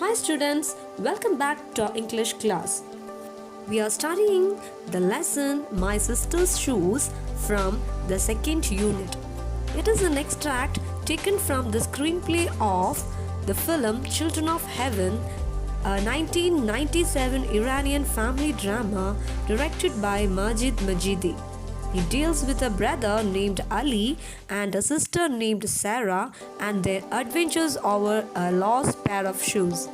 Hi students, welcome back to our English class. We are studying the lesson My Sister's Shoes from the second unit. It is an extract taken from the screenplay of the film Children of Heaven, a 1997 Iranian family drama directed by Majid Majidi. It deals with a brother named Ali and a sister named Sarah and their adventures over a lost pair of shoes.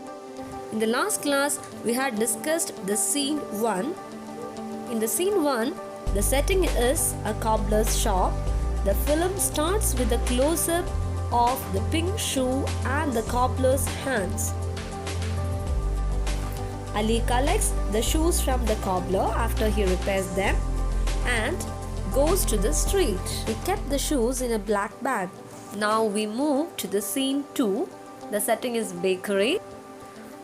In the last class, we had discussed the scene 1. In the scene 1, the setting is a cobbler's shop. The film starts with a close-up of the pink shoe and the cobbler's hands. Ali collects the shoes from the cobbler after he repairs them and goes to the street. He kept the shoes in a black bag. Now we move to the scene 2. The setting is bakery.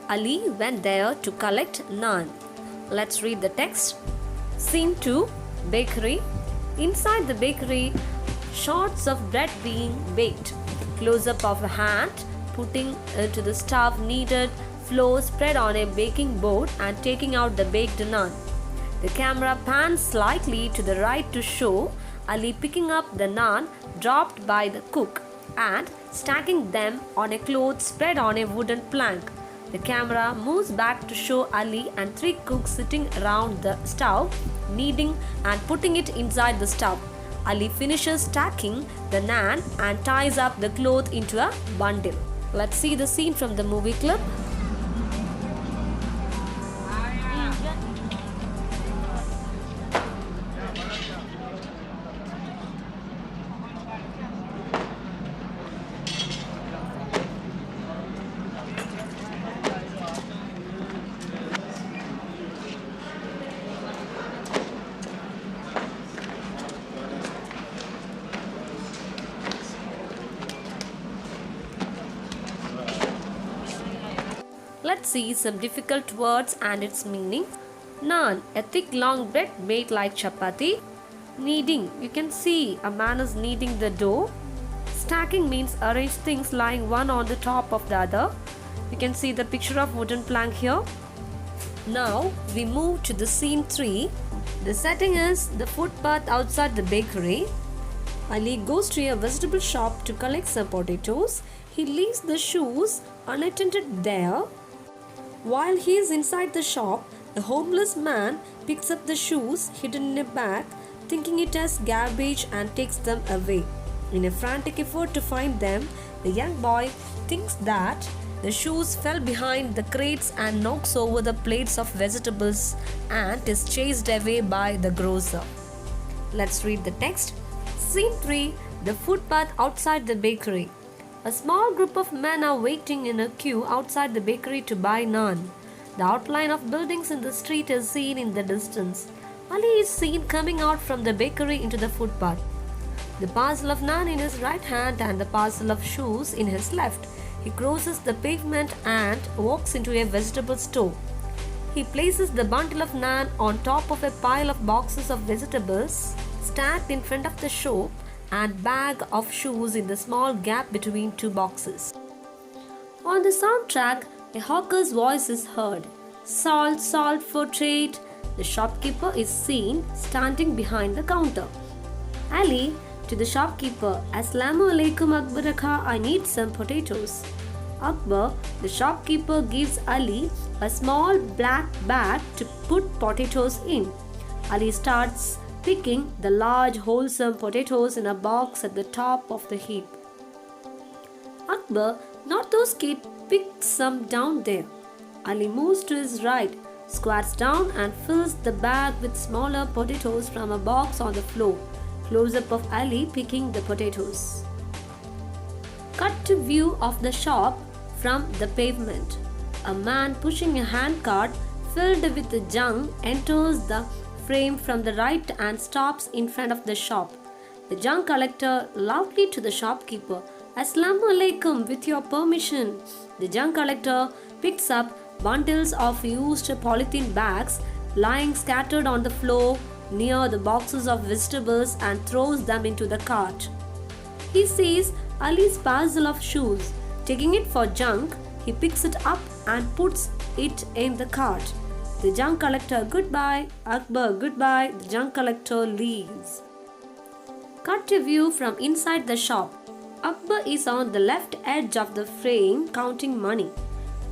Ali went there to collect naan. Let's read the text. Scene 2. Bakery. Inside the bakery, shots of bread being baked. Close-up of a hand putting into the stove kneaded flour spread on a baking board and taking out the baked naan. The camera pans slightly to the right to show Ali picking up the naan dropped by the cook and stacking them on a cloth spread on a wooden plank. The camera moves back to show Ali and 3 cooks sitting around the stove, kneading and putting it inside the stove. Ali finishes stacking the naan and ties up the cloth into a bundle. Let's see the scene from the movie clip. Let's see some difficult words and its meaning. Naan, a thick long bread made like chapati. Kneading, you can see a man is kneading the dough. Stacking means arrange things lying one on the top of the other. You can see the picture of wooden plank here. Now we move to the scene 3. The setting is the footpath outside the bakery. Ali goes to a vegetable shop to collect some potatoes. He leaves the shoes unattended there. While he is inside the shop, a homeless man picks up the shoes hidden in a bag, thinking it as garbage and takes them away. In a frantic effort to find them, the young boy thinks that the shoes fell behind the crates and knocks over the plates of vegetables and is chased away by the grocer. Let's read the text. Scene 3. The footpath outside the bakery. A small group of men are waiting in a queue outside the bakery to buy naan. The outline of buildings in the street is seen in the distance. Ali is seen coming out from the bakery into the footpath. The parcel of naan in his right hand and the parcel of shoes in his left. He crosses the pavement and walks into a vegetable store. He places the bundle of naan on top of a pile of boxes of vegetables stacked in front of the shop and bag of shoes in the small gap between 2 boxes. On the soundtrack, a hawker's voice is heard. Salt, salt for trade. The shopkeeper is seen standing behind the counter. Ali to the shopkeeper, Assalamu alaikum Akbar Akha, I need some potatoes. Akbar, the shopkeeper gives Ali a small black bag to put potatoes in. Ali starts picking the large wholesome potatoes in a box at the top of the heap. Akbar, not those kids, picks some down there. Ali moves to his right, squats down and fills the bag with smaller potatoes from a box on the floor. Close-up of Ali picking the potatoes. Cut to view of the shop from the pavement. A man pushing a handcart filled with junk enters the frame from the right and stops in front of the shop. The junk collector loudly to the shopkeeper, Assalamu alaikum, with your permission. The junk collector picks up bundles of used polythene bags lying scattered on the floor near the boxes of vegetables and throws them into the cart. He sees Ali's parcel of shoes. Taking it for junk, he picks it up and puts it in the cart. The junk collector, goodbye. Akbar, goodbye. The junk collector leaves. Cut to view from inside the shop. Akbar is on the left edge of the frame counting money.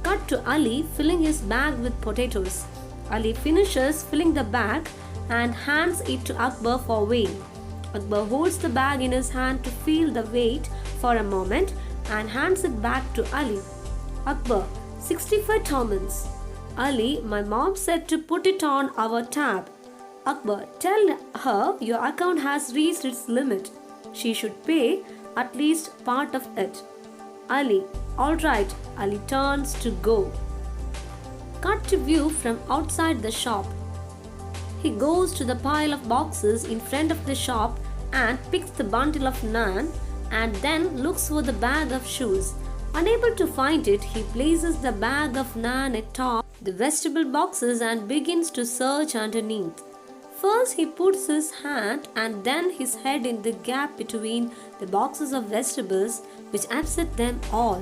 Cut to Ali filling his bag with potatoes. Ali finishes filling the bag and hands it to Akbar for weighing. Akbar holds the bag in his hand to feel the weight for a moment and hands it back to Ali. Akbar, 65 tomans. Ali, my mom said to put it on our tab. Akbar, tell her your account has reached its limit. She should pay at least part of it. Ali, alright. Ali turns to go. Cut to view from outside the shop. He goes to the pile of boxes in front of the shop and picks the bundle of naan and then looks for the bag of shoes. Unable to find it, he places the bag of naan atop the vegetable boxes and begins to search underneath. First, he puts his hand and then his head in the gap between the boxes of vegetables, which upset them all.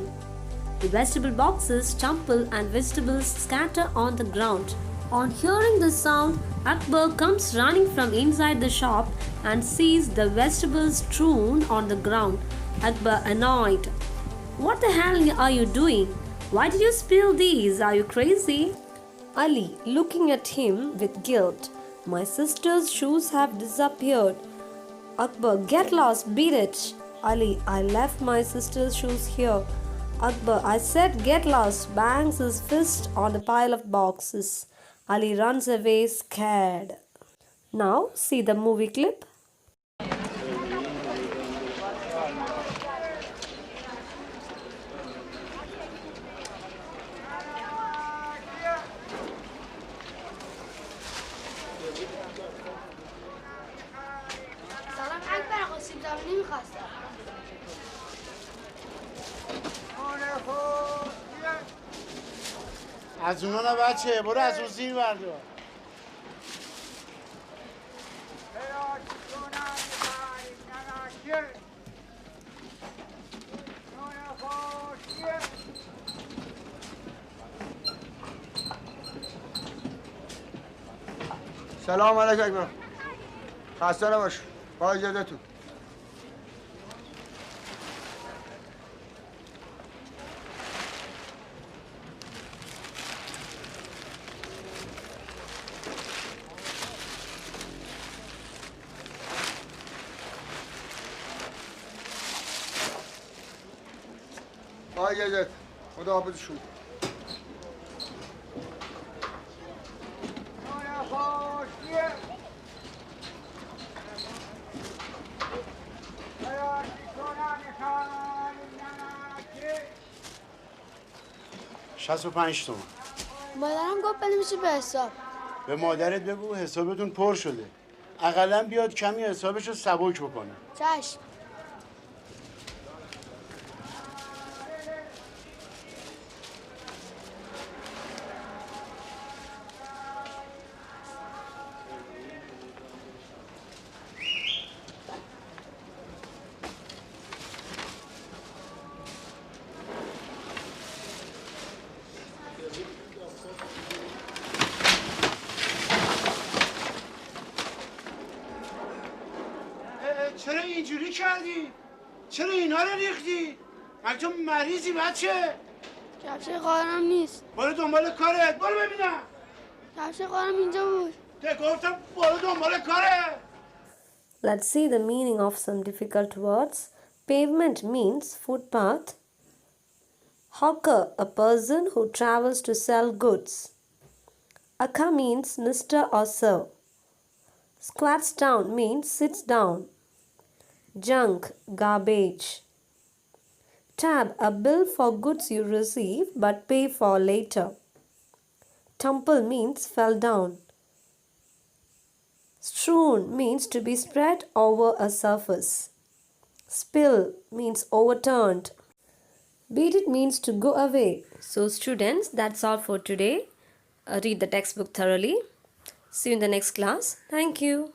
The vegetable boxes tumble and vegetables scatter on the ground. On hearing the sound, Akbar comes running from inside the shop and sees the vegetables strewn on the ground. Akbar, annoyed. What the hell are you doing? Why did you spill these? Are you crazy? Ali, looking at him with guilt. My sister's shoes have disappeared. Akbar, get lost, beat it. Ali, I left my sister's shoes here. Akbar, I said get lost, bangs his fist on the pile of boxes. Ali runs away scared. Now see the movie clip. سلام اکبر آقا سیب زمینی میخواستم از اونا نه بچه برو از اون زیر بردار سلام علیکم اکبر خسته نباش با اجازهتون با اجازت خدا حافظشون شصت و 65 تومن مادرم گفت بنویسی به حساب به مادرت بگو حسابتون پر شده اقلا بیاد کمی حسابشو سبک بکنه چشم چرا اینجوری کردی؟ چرا اینا رو ریختی؟ مگه تو مریضی بچه؟ کفش خواهرم نیست برو دنبال کارت برو ببینم کفش خواهرم اینجا بود te گفتم برو دنبال کارت Let's see the meaning of some difficult words. Pavement means footpath. Hawker, a person who travels to sell goods. Akka means Mr. or Sir. Squats down means sits down. Junk, garbage. Tab, a bill for goods you receive but pay for later. Tumble means fell down. Strewn means to be spread over a surface. Spill means overturned. Beat it means to go away. So students, that's all for today. Read the textbook thoroughly. See you in the next class. Thank you.